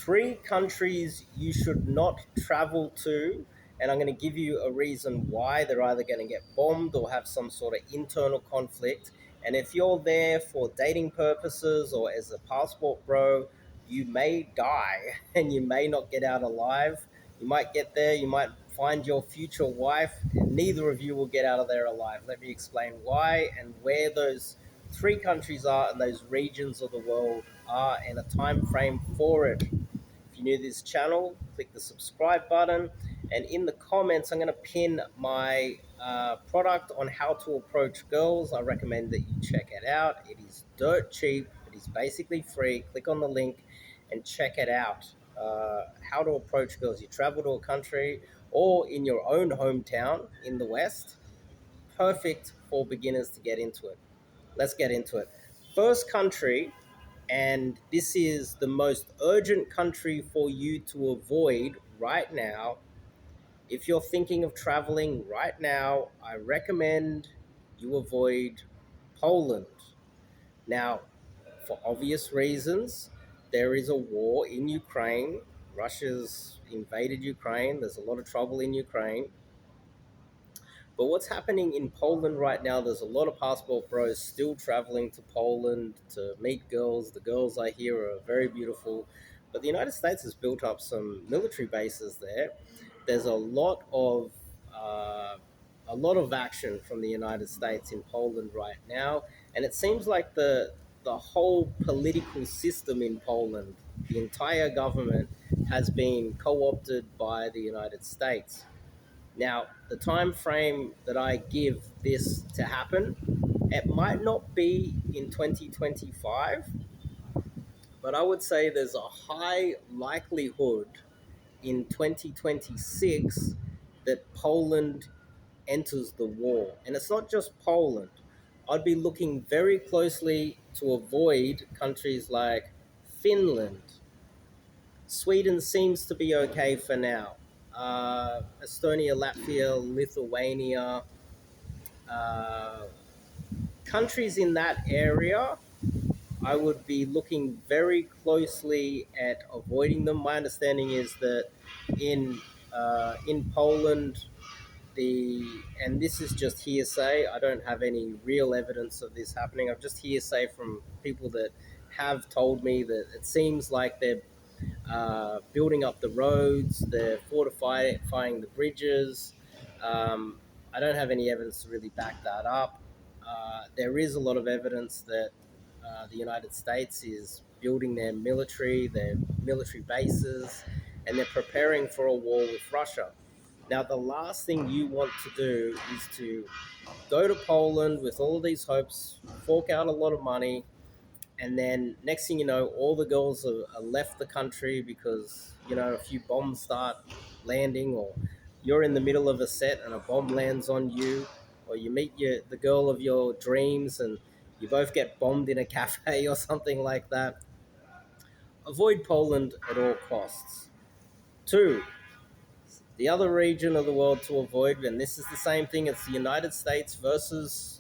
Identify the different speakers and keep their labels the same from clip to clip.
Speaker 1: Three countries you should not travel to, and I'm going to give you a reason why. They're either going to get bombed or have some sort of internal conflict. And if you're there for dating purposes or as a passport bro, you may die and you may not get out alive. You might get there, you might find your future wife, and neither of you will get out of there alive. Let me explain why and where those three countries are and those regions of the world are and a time frame for it. If you're new to this channel, click the subscribe button. And in the comments, I'm going to pin my product on how to approach girls. I recommend that you check it out. It is dirt cheap. It is basically free. Click on the link and check it out. How to approach girls. You travel to a country or in your own hometown in the West. Perfect for beginners to get into it. Let's get into it. First country, and this is the most urgent country for you to avoid right now. If you're thinking of traveling right now, I recommend you avoid Poland. Now, for obvious reasons, there is a war in Ukraine. Russia's invaded Ukraine. There's a lot of trouble in Ukraine. But what's happening in Poland right now, there's a lot of passport bros still traveling to Poland to meet girls. The girls I hear are very beautiful. But the United States has built up some military bases there. There's uh, a lot of action from the United States in Poland right now, and it seems like the whole political system in Poland, the entire government, has been co-opted by the United States. Now, the time frame that I give this to happen, it might not be in 2025, but I would say there's a high likelihood in 2026 that Poland enters the war. And it's not just Poland. I'd be looking very closely to avoid countries like Finland. Sweden seems to be okay for now. Estonia, Latvia, Lithuania, uh, countries in that area, I would be looking very closely at avoiding them. My understanding is that in Poland, the and this is just hearsay. I don't have any real evidence of this happening. I've just hearsay from people that have told me that it seems like they're building up the roads, they're fortifying the bridges. I don't have any evidence to really back that up. There is a lot of evidence that the United States is building their military bases, and they're preparing for a war with Russia. Now, the last thing you want to do is to go to Poland with all of these hopes, fork out a lot of money, and then next thing you know, all the girls are left the country because a few bombs start landing, or you're in the middle of a set and a bomb lands on you, or you meet the girl of your dreams and you both get bombed in a cafe or something like that. Avoid Poland at all costs. Two, the other region of the world to avoid, and this is the same thing, it's the United States versus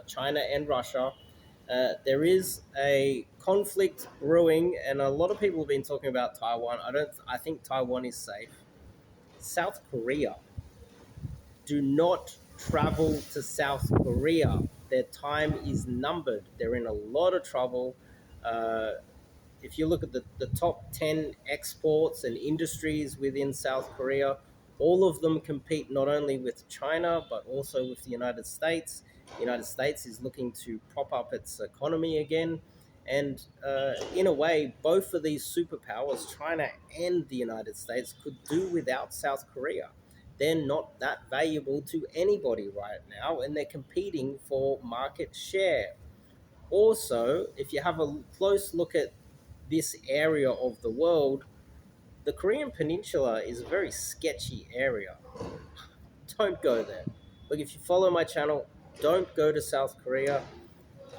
Speaker 1: China and Russia. There is a conflict brewing, and a lot of people have been talking about Taiwan. I think Taiwan is safe. South Korea. Do not travel to South Korea. Their time is numbered. They're in a lot of trouble. Uh, if you look at the top 10 exports and industries within South Korea, all of them compete not only with China, but also with the United States. The United States is looking to prop up its economy again. And in a way, both of these superpowers, China and the United States, could do without South Korea. They're not that valuable to anybody right now, and they're competing for market share. Also, if you have a close look at this area of the world, the Korean Peninsula is a very sketchy area. Don't go there. Look, if you follow my channel, don't go to South Korea.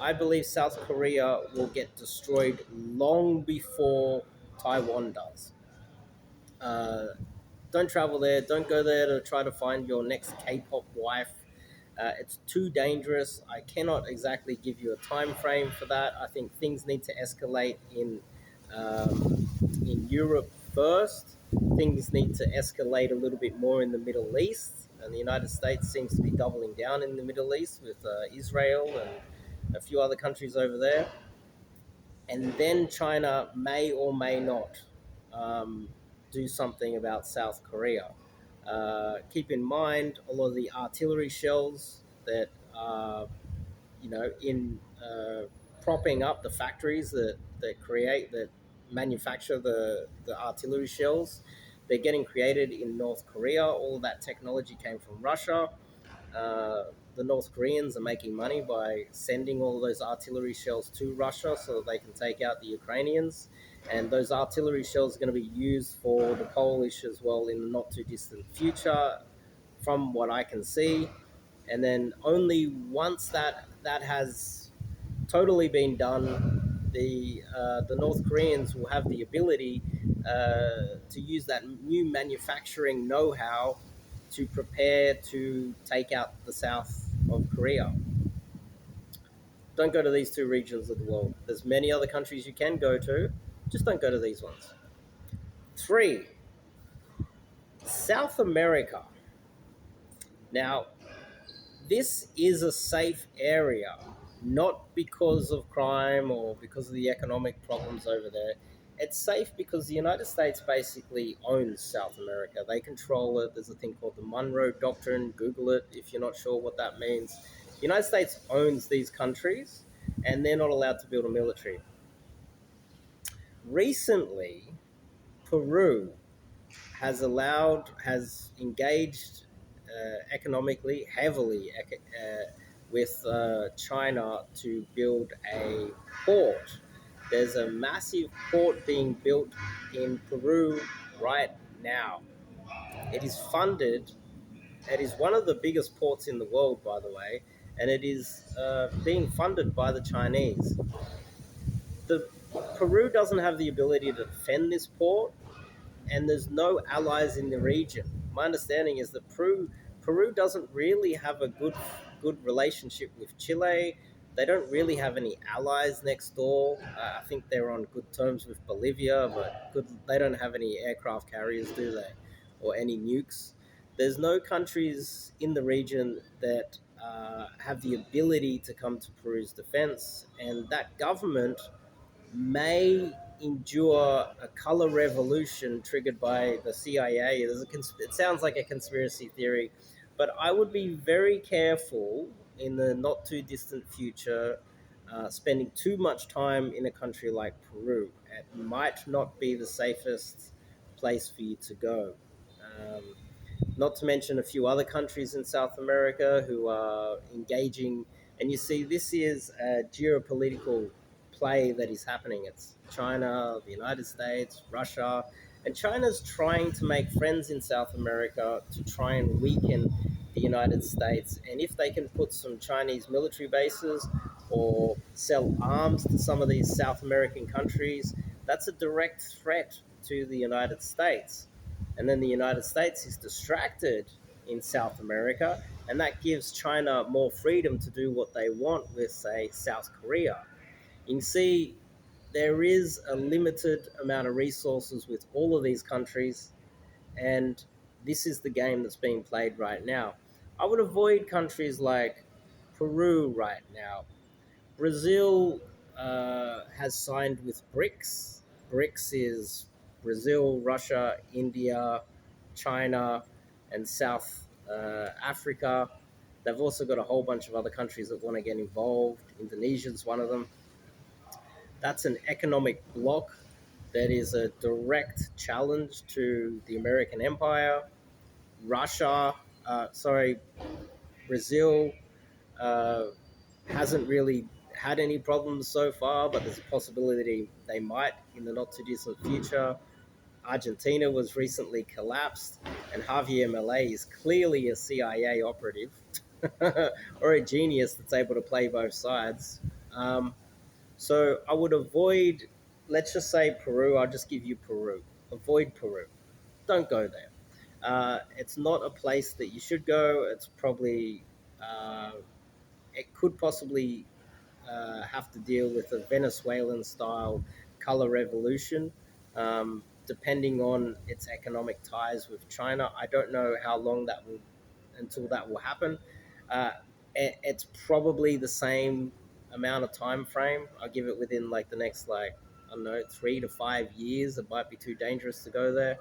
Speaker 1: I believe South Korea will get destroyed long before Taiwan does. Uh, don't travel there. Don't go there to try to find your next K-pop wife. It's too dangerous. I cannot exactly give you a time frame for that. I think things need to escalate in in Europe first. Things need to escalate a little bit more in the Middle East, and the United States seems to be doubling down in the Middle East with Israel and a few other countries over there. And then China may or may not um, do something about South Korea. Keep in mind a lot of the artillery shells that are, in propping up the factories that manufacture the artillery shells. They're getting created in North Korea. All of that technology came from Russia. uh, the North Koreans are making money by sending all those artillery shells to Russia so that they can take out the Ukrainians. And those artillery shells are going to be used for the Polish as well in the not too distant future, from what I can see. And then only once that has totally been done, the North Koreans will have the ability to use that new manufacturing know-how to prepare to take out the South of Korea. Don't go to these two regions of the world. There's many other countries you can go to. Just don't go to these ones. Three, South America. Now, this is a safe area, not because of crime or because of the economic problems over there. It's safe because the United States basically owns South America. They control it. There's a thing called the Monroe Doctrine. Google it if you're not sure what that means. The United States owns these countries, and they're not allowed to build a military. Recently, Peru has engaged economically heavily with China to build a port. There's a massive port being built in Peru right now. It is funded. It is one of the biggest ports in the world, by the way, and it is being funded by the Chinese. The Peru doesn't have the ability to defend this port, and there's no allies in the region. My understanding is that Peru doesn't really have a good relationship with Chile. They don't really have any allies next door. I think they're on good terms with Bolivia, but they don't have any aircraft carriers, do they? Or any nukes. There's no countries in the region that have the ability to come to Peru's defense, and that government may endure a color revolution triggered by the CIA. It sounds like a conspiracy theory, but I would be very careful in the not too distant future spending too much time in a country like Peru. It might not be the safest place for you to go. Um, Not to mention a few other countries in South America who are engaging. And you see, this is a geopolitical play that is happening. It's China, the United States, Russia, and China's trying to make friends in South America to try and weaken the United States. And if they can put some Chinese military bases or sell arms to some of these South American countries, that's a direct threat to the United States. And then the United States is distracted in South America, and that gives China more freedom to do what they want with, say, South Korea. You can see there is a limited amount of resources with all of these countries, and this is the game that's being played right now. I would avoid countries like Peru right now. Brazil has signed with BRICS. BRICS is Brazil, Russia, India, China, and South Africa. They've also got a whole bunch of other countries that want to get involved. Indonesia's one of them. That's an economic bloc that is a direct challenge to the American empire. Russia, sorry, Brazil uh, hasn't really had any problems so far, but there's a possibility they might in the not too distant future. Argentina was recently collapsed, and Javier Milei is clearly a CIA operative or a genius that's able to play both sides. Um, so I would avoid, let's just say Peru. I'll just give you Peru. Avoid Peru. Don't go there. It's not a place that you should go. It's probably, it could possibly have to deal with a Venezuelan style color revolution, depending on its economic ties with China. I don't know how long that will until that will happen. Uh, it's probably the same amount of time frame. I'll give it within like the next like I don't know 3 to 5 years. It might be too dangerous to go there.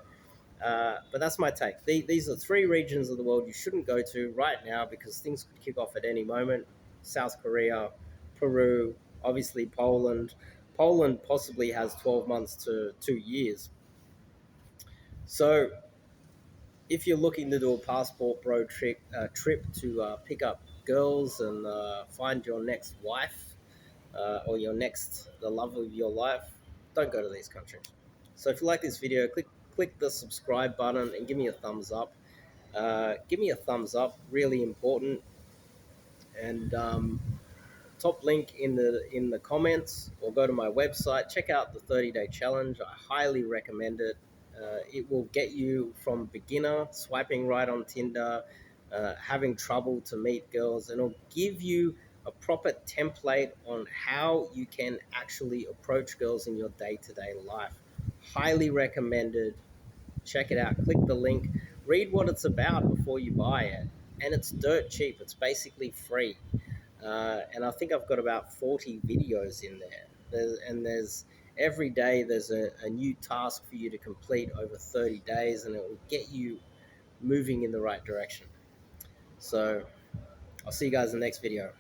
Speaker 1: But that's my take. These are three regions of the world you shouldn't go to right now because things could kick off at any moment. South Korea, Peru, obviously Poland. Poland possibly has 12 months to 2 years. So if you're looking to do a passport bro trip to pick up girls and find your next wife or your next the love of your life, don't go to these countries. So if you like this video, click the subscribe button and give me a thumbs up. Give me a thumbs up, really important. And top link in the comments, or go to my website. Check out the 30-day challenge. I highly recommend it. It will get you from beginner swiping right on Tinder, having trouble to meet girls, and it'll give you a proper template on how you can actually approach girls in your day-to-day life. Highly recommended. Check it out. Click the link. Read what it's about before you buy it. And it's dirt cheap. It's basically free. And I think I've got about 40 videos in there. There's every day there's a new task for you to complete over 30 days, and it will get you moving in the right direction. So I'll see you guys in the next video.